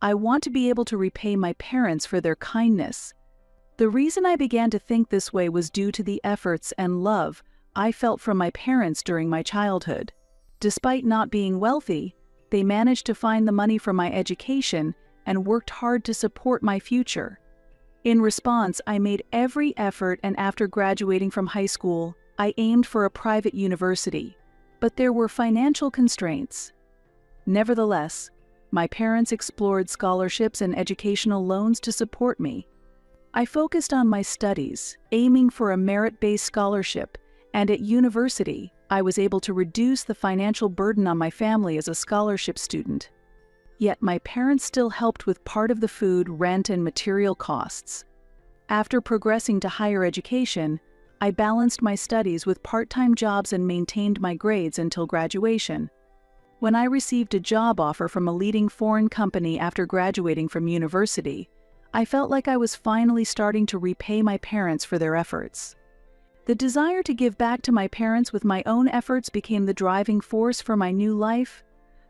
I want to be able to repay my parents for their kindness. The reason I began to think this way was due to the efforts and love I felt from my parents during my childhood. Despite not being wealthy, they managed to find the money for my education and worked hard to support my future. In response, I made every effort, and after graduating from high school, I aimed for a private university, but there were financial constraints. Nevertheless, my parents explored scholarships and educational loans to support me. I focused on my studies, aiming for a merit-based scholarship, and at university, I was able to reduce the financial burden on my family as a scholarship student. Yet my parents still helped with part of the food, rent, and material costs. After progressing to higher education, I balanced my studies with part-time jobs and maintained my grades until graduation. When I received a job offer from a leading foreign company after graduating from university, I felt like I was finally starting to repay my parents for their efforts. The desire to give back to my parents with my own efforts became the driving force for my new life,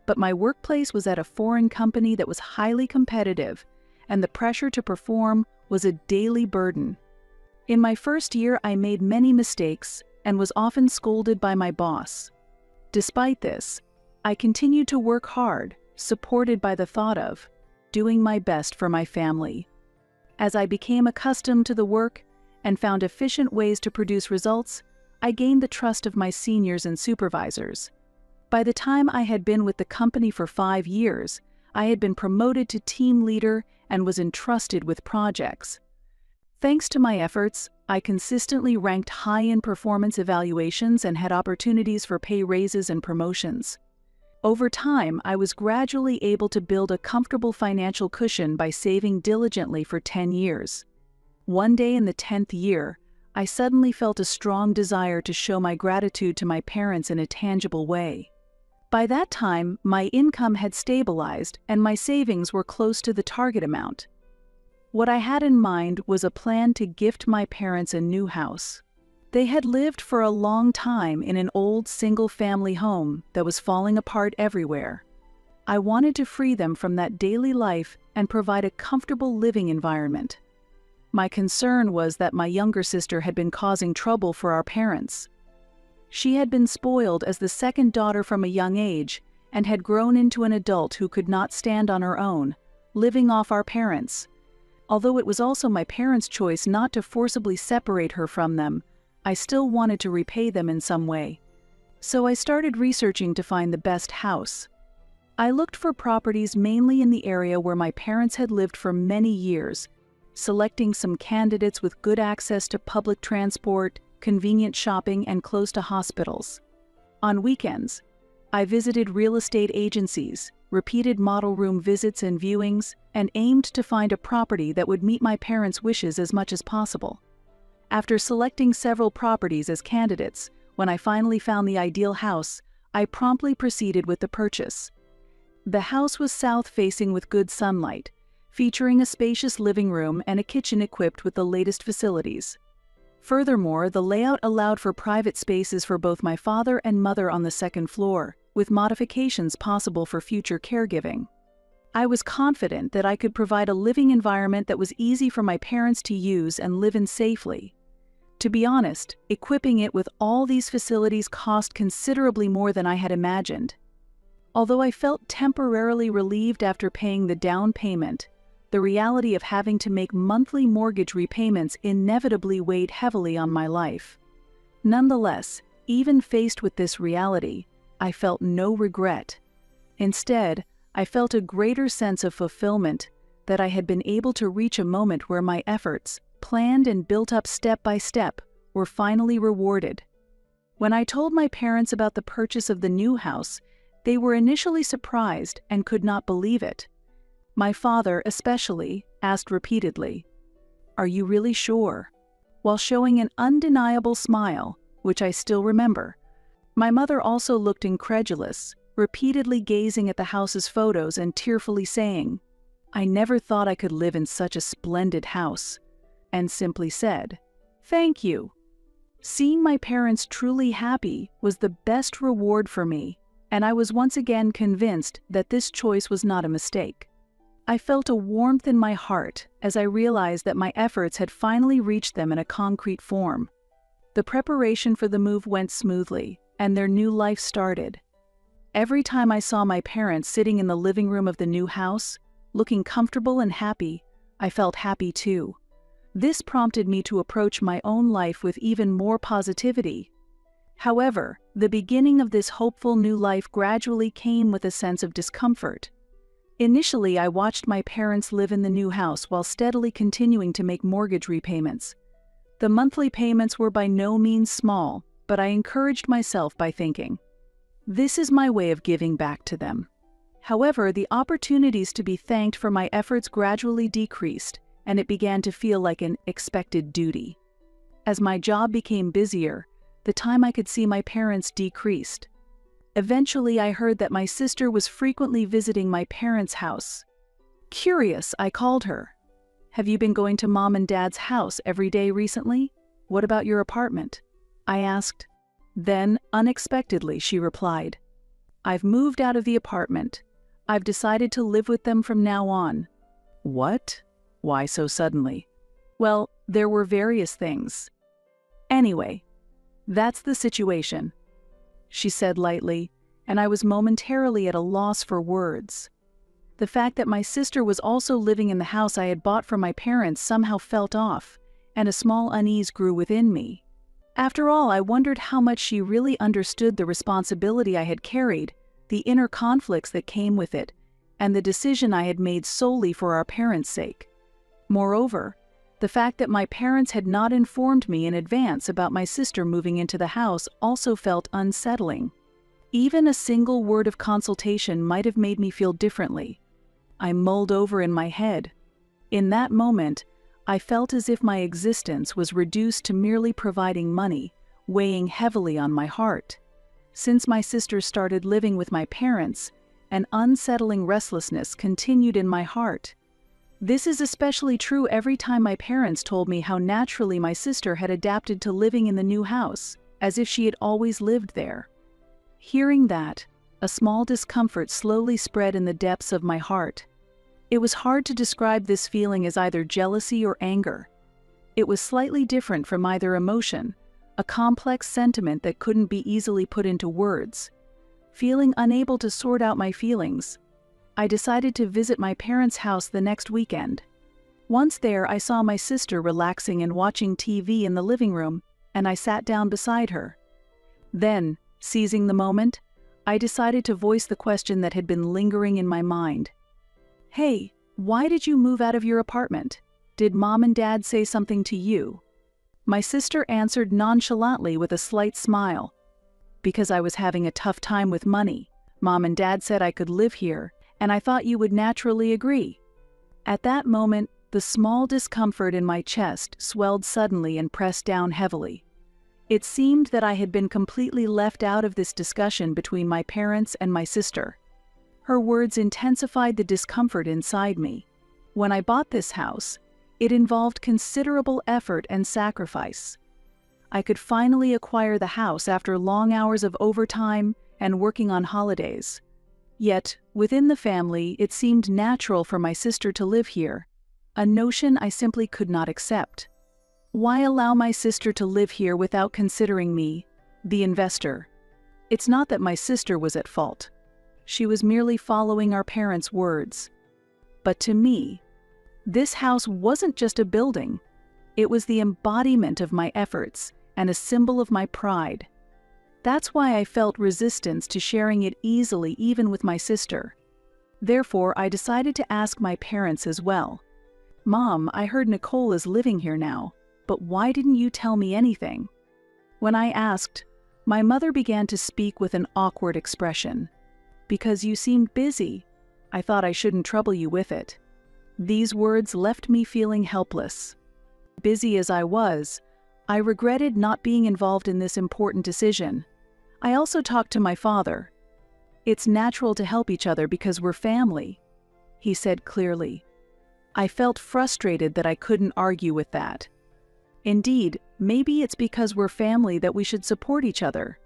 but my workplace was at a foreign company that was highly competitive, and the pressure to perform was a daily burden. In my first year, I made many mistakes and was often scolded by my boss. Despite this, I continued to work hard, supported by the thought of doing my best for my family. As I became accustomed to the work and found efficient ways to produce results, I gained the trust of my seniors and supervisors. By the time I had been with the company for 5 years, I had been promoted to team leader and was entrusted with projects. Thanks to my efforts, I consistently ranked high in performance evaluations and had opportunities for pay raises and promotions. Over time, I was gradually able to build a comfortable financial cushion by saving diligently for 10 years. One day in the 10th year, I suddenly felt a strong desire to show my gratitude to my parents in a tangible way. By that time, my income had stabilized and my savings were close to the target amount. What I had in mind was a plan to gift my parents a new house. They had lived for a long time in an old single-family home that was falling apart everywhere. I wanted to free them from that daily life and provide a comfortable living environment. My concern was that my younger sister had been causing trouble for our parents. She had been spoiled as the second daughter from a young age and had grown into an adult who could not stand on her own, living off our parents. Although it was also my parents' choice not to forcibly separate her from them, I still wanted to repay them in some way. So I started researching to find the best house. I looked for properties mainly in the area where my parents had lived for many years, selecting some candidates with good access to public transport, convenient shopping, and close to hospitals. On weekends, I visited real estate agencies, repeated model room visits and viewings, and aimed to find a property that would meet my parents' wishes as much as possible. After selecting several properties as candidates, when I finally found the ideal house, I promptly proceeded with the purchase. The house was south-facing with good sunlight, featuring a spacious living room and a kitchen equipped with the latest facilities. Furthermore, the layout allowed for private spaces for both my father and mother on the second floor, with modifications possible for future caregiving. I was confident that I could provide a living environment that was easy for my parents to use and live in safely. To be honest, equipping it with all these facilities cost considerably more than I had imagined. Although I felt temporarily relieved after paying the down payment, the reality of having to make monthly mortgage repayments inevitably weighed heavily on my life. Nonetheless, even faced with this reality, I felt no regret. Instead, I felt a greater sense of fulfillment that I had been able to reach a moment where my efforts, planned and built up step by step, were finally rewarded. When I told my parents about the purchase of the new house, they were initially surprised and could not believe it. My father, especially, asked repeatedly, "Are you really sure?" while showing an undeniable smile, which I still remember. My mother also looked incredulous, repeatedly gazing at the house's photos and tearfully saying, "I never thought I could live in such a splendid house," and simply said, "Thank you." Seeing my parents truly happy was the best reward for me, and I was once again convinced that this choice was not a mistake. I felt a warmth in my heart as I realized that my efforts had finally reached them in a concrete form. The preparation for the move went smoothly, and their new life started. Every time I saw my parents sitting in the living room of the new house, looking comfortable and happy, I felt happy too. This prompted me to approach my own life with even more positivity. However, the beginning of this hopeful new life gradually came with a sense of discomfort. Initially, I watched my parents live in the new house while steadily continuing to make mortgage repayments. The monthly payments were by no means small, but I encouraged myself by thinking, "This is my way of giving back to them." However, the opportunities to be thanked for my efforts gradually decreased, and it began to feel like an expected duty. As my job became busier, the time I could see my parents decreased. Eventually, I heard that my sister was frequently visiting my parents' house. Curious, I called her. "Have you been going to Mom and Dad's house every day recently? What about your apartment?" I asked. Then, unexpectedly, she replied, "I've moved out of the apartment. I've decided to live with them from now on." What? Why so suddenly? Well, there were various things. Anyway, that's the situation, she said lightly, and I was momentarily at a loss for words. The fact that my sister was also living in the house I had bought for my parents somehow felt off, and a small unease grew within me. After all, I wondered how much she really understood the responsibility I had carried, the inner conflicts that came with it, and the decision I had made solely for our parents' sake. Moreover, the fact that my parents had not informed me in advance about my sister moving into the house also felt unsettling. Even a single word of consultation might have made me feel differently. I mulled over in my head. In that moment, I felt as if my existence was reduced to merely providing money, weighing heavily on my heart. Since my sister started living with my parents, an unsettling restlessness continued in my heart. This is especially true every time my parents told me how naturally my sister had adapted to living in the new house, as if she had always lived there. Hearing that, a small discomfort slowly spread in the depths of my heart. It was hard to describe this feeling as either jealousy or anger. It was slightly different from either emotion, a complex sentiment that couldn't be easily put into words. Feeling unable to sort out my feelings, I decided to visit my parents' house the next weekend. Once there, I saw my sister relaxing and watching TV in the living room, and I sat down beside her. Then, seizing the moment, I decided to voice the question that had been lingering in my mind. "Hey, why did you move out of your apartment? Did Mom and Dad say something to you?" My sister answered nonchalantly with a slight smile. "Because I was having a tough time with money. Mom and Dad said I could live here, and I thought you would naturally agree." At that moment, the small discomfort in my chest swelled suddenly and pressed down heavily. It seemed that I had been completely left out of this discussion between my parents and my sister. Her words intensified the discomfort inside me. When I bought this house, it involved considerable effort and sacrifice. I could finally acquire the house after long hours of overtime and working on holidays. Yet, within the family, it seemed natural for my sister to live here, a notion I simply could not accept. Why allow my sister to live here without considering me, the investor? It's not that my sister was at fault. She was merely following our parents' words. But to me, this house wasn't just a building. It was the embodiment of my efforts and a symbol of my pride. That's why I felt resistance to sharing it easily even with my sister. Therefore, I decided to ask my parents as well. "Mom, I heard Nicole is living here now, but why didn't you tell me anything?" When I asked, my mother began to speak with an awkward expression. "Because you seemed busy. I thought I shouldn't trouble you with it." These words left me feeling helpless. Busy as I was, I regretted not being involved in this important decision. I also talked to my father. "It's natural to help each other because we're family," he said clearly. I felt frustrated that I couldn't argue with that. Indeed, maybe it's because we're family that we should support each other.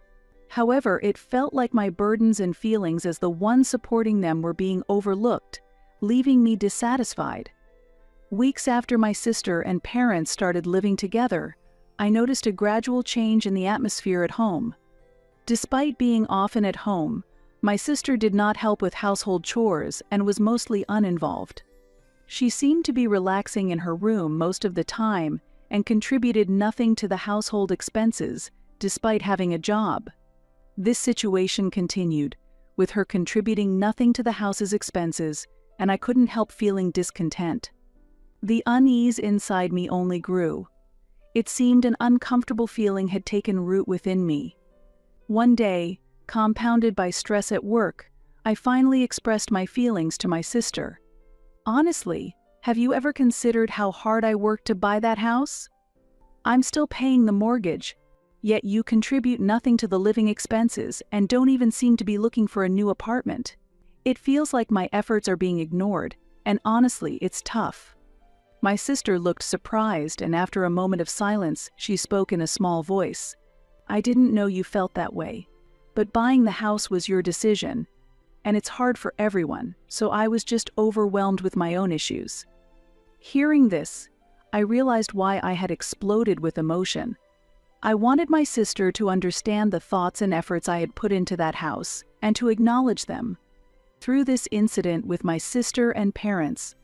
However, it felt like my burdens and feelings as the one supporting them were being overlooked, leaving me dissatisfied. Weeks after my sister and parents started living together, I noticed a gradual change in the atmosphere at home. Despite being often at home, my sister did not help with household chores and was mostly uninvolved. She seemed to be relaxing in her room most of the time and contributed nothing to the household expenses, despite having a job. This situation continued, with her contributing nothing to the house's expenses, and I couldn't help feeling discontent. The unease inside me only grew. It seemed an uncomfortable feeling had taken root within me. One day, compounded by stress at work, I finally expressed my feelings to my sister. "Honestly, have you ever considered how hard I worked to buy that house? I'm still paying the mortgage, yet you contribute nothing to the living expenses and don't even seem to be looking for a new apartment. It feels like my efforts are being ignored, and honestly, it's tough." My sister looked surprised, and after a moment of silence, she spoke in a small voice. "I didn't know you felt that way, but buying the house was your decision, and it's hard for everyone, so I was just overwhelmed with my own issues." Hearing this, I realized why I had exploded with emotion. I wanted my sister to understand the thoughts and efforts I had put into that house, and to acknowledge them. Through this incident with my sister and parents,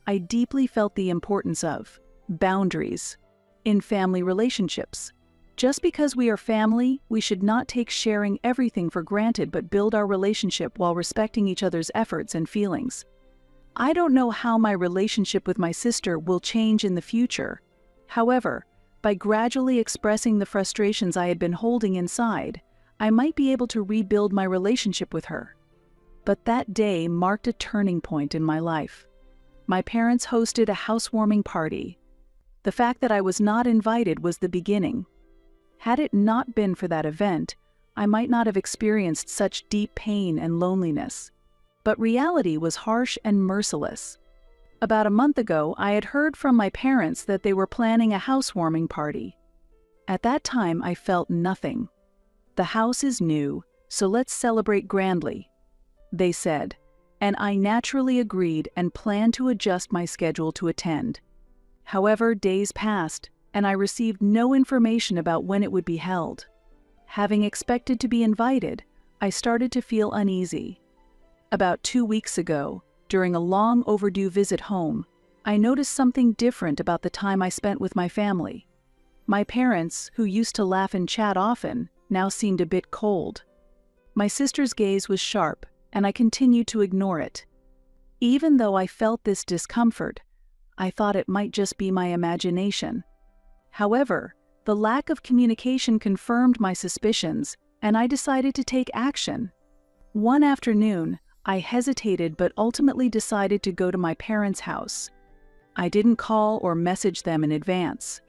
I deeply felt the importance of boundaries in family relationships. Just because we are family, we should not take sharing everything for granted but build our relationship while respecting each other's efforts and feelings. I don't know how my relationship with my sister will change in the future. However, by gradually expressing the frustrations I had been holding inside, I might be able to rebuild my relationship with her. But that day marked a turning point in my life. My parents hosted a housewarming party. The fact that I was not invited was the beginning. Had it not been for that event, I might not have experienced such deep pain and loneliness. But reality was harsh and merciless. About a month ago, I had heard from my parents that they were planning a housewarming party. At that time, I felt nothing. "The house is new, so let's celebrate grandly," they said, and I naturally agreed and planned to adjust my schedule to attend. However, days passed, and I received no information about when it would be held. Having expected to be invited, I started to feel uneasy. About 2 weeks ago, during a long overdue visit home, I noticed something different about the time I spent with my family. My parents, who used to laugh and chat often, now seemed a bit cold. My sister's gaze was sharp, and I continued to ignore it. Even though I felt this discomfort, I thought it might just be my imagination. However, the lack of communication confirmed my suspicions, and I decided to take action. One afternoon, I hesitated but ultimately decided to go to my parents' house. I didn't call or message them in advance.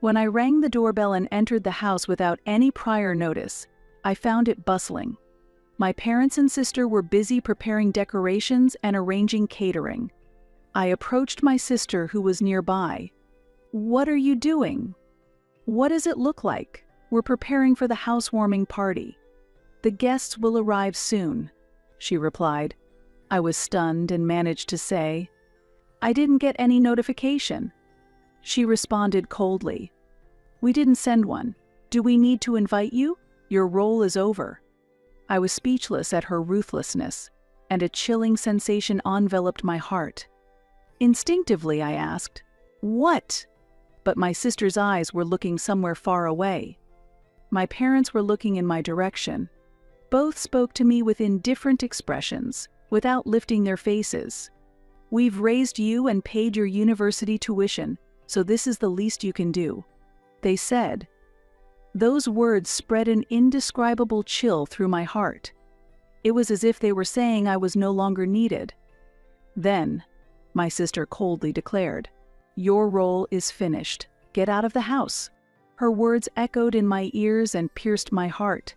When I rang the doorbell and entered the house without any prior notice, I found it bustling. My parents and sister were busy preparing decorations and arranging catering. I approached my sister, who was nearby. "What are you doing?" "What does it look like? We're preparing for the housewarming party. The guests will arrive soon," she replied. I was stunned and managed to say, "I didn't get any notification." She responded coldly, "We didn't send one. Do we need to invite you? Your role is over." I was speechless at her ruthlessness, and a chilling sensation enveloped my heart. Instinctively, I asked, "What?" But my sister's eyes were looking somewhere far away. My parents were looking in my direction. Both spoke to me with indifferent expressions, without lifting their faces. "We've raised you and paid your university tuition, so this is the least you can do," they said. Those words spread an indescribable chill through my heart. It was as if they were saying I was no longer needed. "Then," my sister coldly declared, "your role is finished. Get out of the house." Her words echoed in my ears and pierced my heart.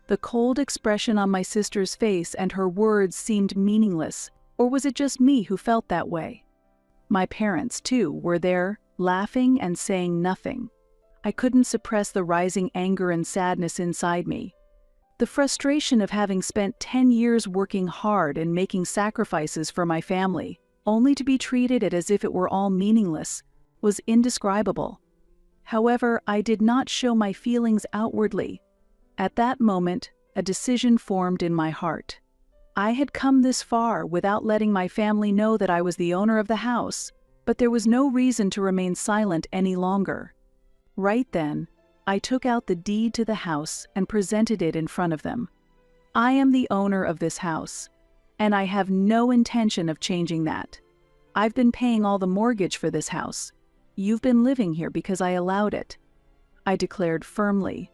The cold expression on my sister's face and her words seemed meaningless, or was it just me who felt that way? My parents, too, were there, laughing and saying nothing. I couldn't suppress the rising anger and sadness inside me. The frustration of having spent 10 years working hard and making sacrifices for my family only to be treated as if it were all meaningless, was indescribable. However, I did not show my feelings outwardly. At that moment, a decision formed in my heart. I had come this far without letting my family know that I was the owner of the house, but there was no reason to remain silent any longer. Right then, I took out the deed to the house and presented it in front of them. I am the owner of this house, and I have no intention of changing that. I've been paying all the mortgage for this house. You've been living here because I allowed it, I declared firmly.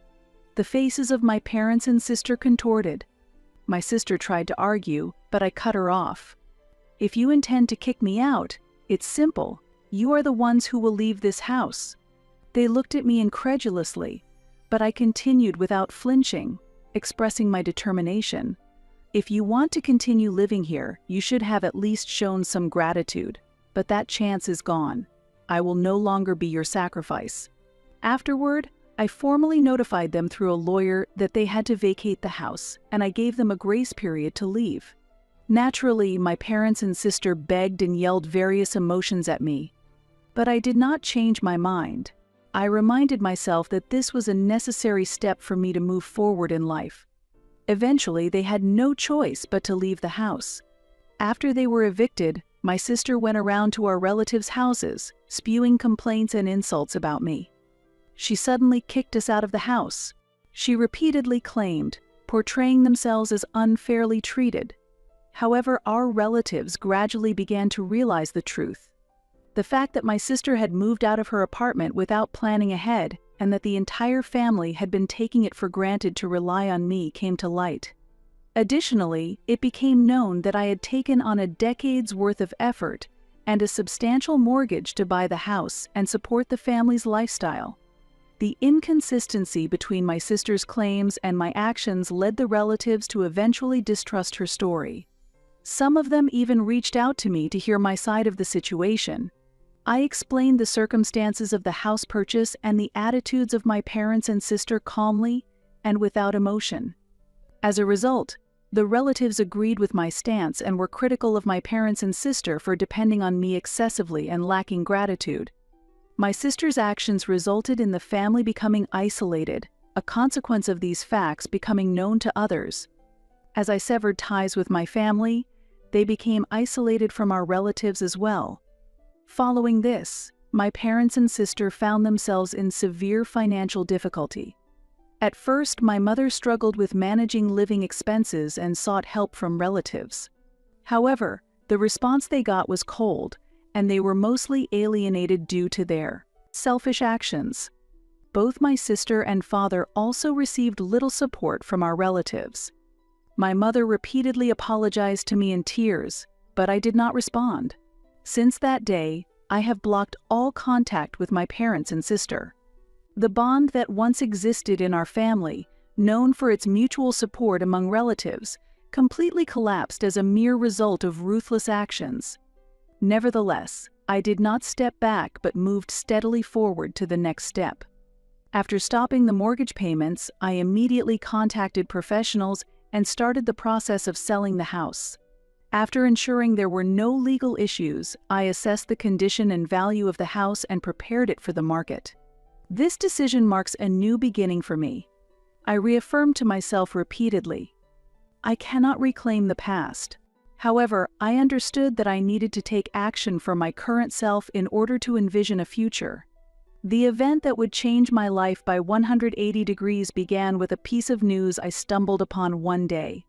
The faces of my parents and sister contorted. My sister tried to argue, but I cut her off. If you intend to kick me out, it's simple. You are the ones who will leave this house. They looked at me incredulously, but I continued without flinching, expressing my determination. If you want to continue living here, you should have at least shown some gratitude, but that chance is gone. I will no longer be your sacrifice. Afterward, I formally notified them through a lawyer that they had to vacate the house, and I gave them a grace period to leave. Naturally, my parents and sister begged and yelled various emotions at me, but I did not change my mind. I reminded myself that this was a necessary step for me to move forward in life. Eventually, they had no choice but to leave the house. After they were evicted, my sister went around to our relatives' houses, spewing complaints and insults about me. She suddenly kicked us out of the house. She repeatedly claimed, portraying themselves as unfairly treated. However, our relatives gradually began to realize the truth. The fact that my sister had moved out of her apartment without planning ahead, and that the entire family had been taking it for granted to rely on me, came to light. Additionally, it became known that I had taken on a decade's worth of effort and a substantial mortgage to buy the house and support the family's lifestyle. The inconsistency between my sister's claims and my actions led the relatives to eventually distrust her story. Some of them even reached out to me to hear my side of the situation. I explained the circumstances of the house purchase and the attitudes of my parents and sister calmly and without emotion. As a result, the relatives agreed with my stance and were critical of my parents and sister for depending on me excessively and lacking gratitude. My sister's actions resulted in the family becoming isolated, a consequence of these facts becoming known to others. As I severed ties with my family, they became isolated from our relatives as well. Following this, my parents and sister found themselves in severe financial difficulty. At first, my mother struggled with managing living expenses and sought help from relatives. However, the response they got was cold, and they were mostly alienated due to their selfish actions. Both my sister and father also received little support from our relatives. My mother repeatedly apologized to me in tears, but I did not respond. Since that day, I have blocked all contact with my parents and sister. The bond that once existed in our family, known for its mutual support among relatives, completely collapsed as a mere result of ruthless actions. Nevertheless, I did not step back but moved steadily forward to the next step. After stopping the mortgage payments, I immediately contacted professionals and started the process of selling the house. After ensuring there were no legal issues, I assessed the condition and value of the house and prepared it for the market. This decision marks a new beginning for me. I reaffirmed to myself repeatedly, I cannot reclaim the past. However, I understood that I needed to take action for my current self in order to envision a future. The event that would change my life by 180 degrees began with a piece of news I stumbled upon one day.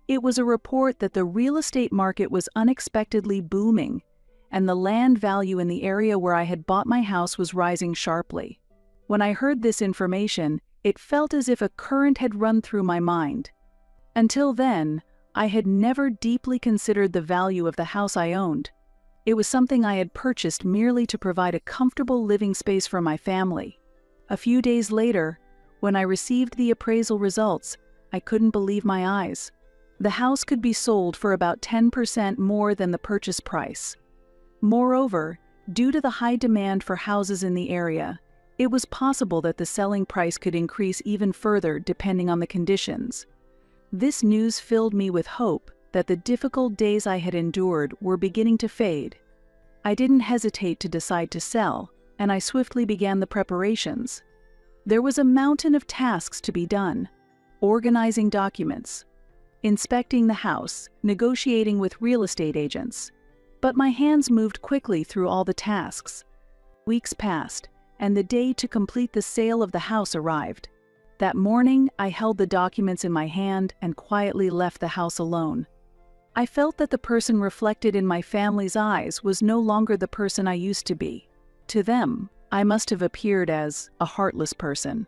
It was a report that the real estate market was unexpectedly booming, and the land value in the area where I had bought my house was rising sharply. When I heard this information, it felt as if a current had run through my mind. Until then, I had never deeply considered the value of the house I owned. It was something I had purchased merely to provide a comfortable living space for my family. A few days later, when I received the appraisal results, I couldn't believe my eyes. The house could be sold for about 10% more than the purchase price. Moreover, due to the high demand for houses in the area, it was possible that the selling price could increase even further depending on the conditions. This news filled me with hope that the difficult days I had endured were beginning to fade. I didn't hesitate to decide to sell, and I swiftly began the preparations. There was a mountain of tasks to be done: organizing documents, inspecting the house, negotiating with real estate agents. But my hands moved quickly through all the tasks. Weeks passed, and the day to complete the sale of the house arrived. That morning, I held the documents in my hand and quietly left the house alone. I felt that the person reflected in my family's eyes was no longer the person I used to be. To them, I must have appeared as a heartless person.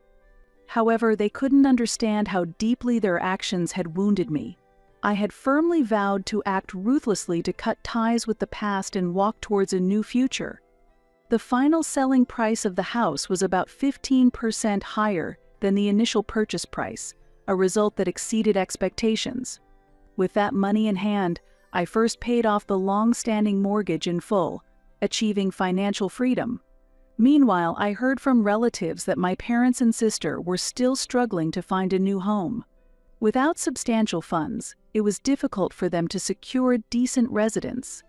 However, they couldn't understand how deeply their actions had wounded me. I had firmly vowed to act ruthlessly to cut ties with the past and walk towards a new future. The final selling price of the house was about 15% higher than the initial purchase price, a result that exceeded expectations. With that money in hand, I first paid off the long-standing mortgage in full, achieving financial freedom. Meanwhile, I heard from relatives that my parents and sister were still struggling to find a new home. Without substantial funds, it was difficult for them to secure a decent residence.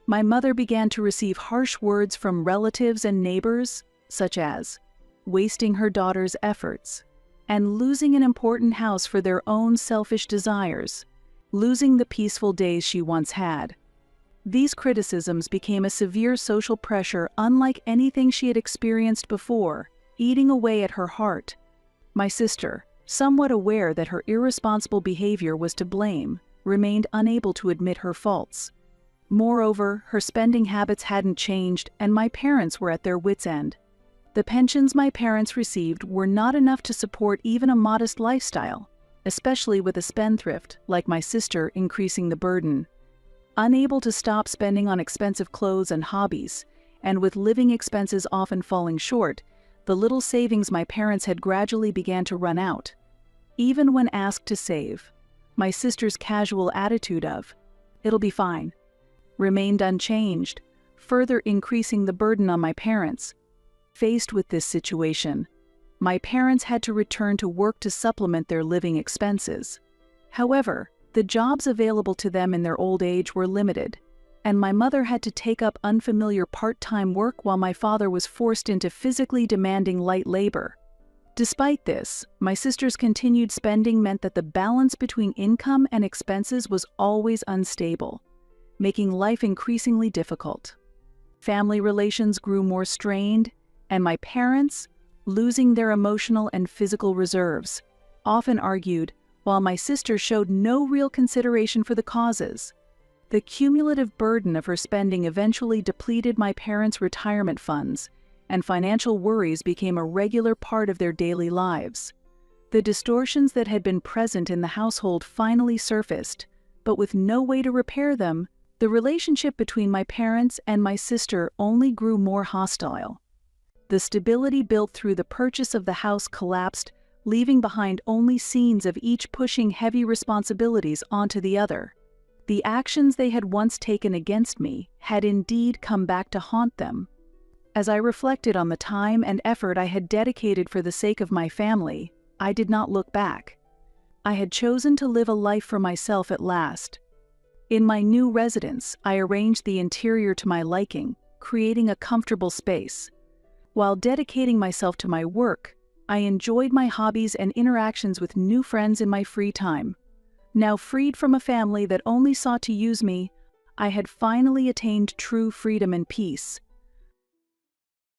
My mother began to receive harsh words from relatives and neighbors, such as wasting her daughter's efforts, and losing an important house for their own selfish desires, losing the peaceful days she once had. These criticisms became a severe social pressure unlike anything she had experienced before, eating away at her heart. My sister, somewhat aware that her irresponsible behavior was to blame, remained unable to admit her faults. Moreover, her spending habits hadn't changed, and my parents were at their wits' end. The pensions my parents received were not enough to support even a modest lifestyle, especially with a spendthrift like my sister increasing the burden. Unable to stop spending on expensive clothes and hobbies, and with living expenses often falling short, the little savings my parents had gradually began to run out. Even when asked to save, my sister's casual attitude of, "It'll be fine," remained unchanged, further increasing the burden on my parents. Faced with this situation, my parents had to return to work to supplement their living expenses. However, the jobs available to them in their old age were limited, and my mother had to take up unfamiliar part-time work while my father was forced into physically demanding light labor. Despite this, my sister's continued spending meant that the balance between income and expenses was always unstable, making life increasingly difficult. Family relations grew more strained, and my parents, losing their emotional and physical reserves, often argued, while my sister showed no real consideration for the causes. The cumulative burden of her spending eventually depleted my parents' retirement funds, and financial worries became a regular part of their daily lives. The distortions that had been present in the household finally surfaced, but with no way to repair them, the relationship between my parents and my sister only grew more hostile. The stability built through the purchase of the house collapsed, leaving behind only scenes of each pushing heavy responsibilities onto the other. The actions they had once taken against me had indeed come back to haunt them. As I reflected on the time and effort I had dedicated for the sake of my family, I did not look back. I had chosen to live a life for myself at last. In my new residence, I arranged the interior to my liking, creating a comfortable space. While dedicating myself to my work, I enjoyed my hobbies and interactions with new friends in my free time. Now freed from a family that only sought to use me, I had finally attained true freedom and peace.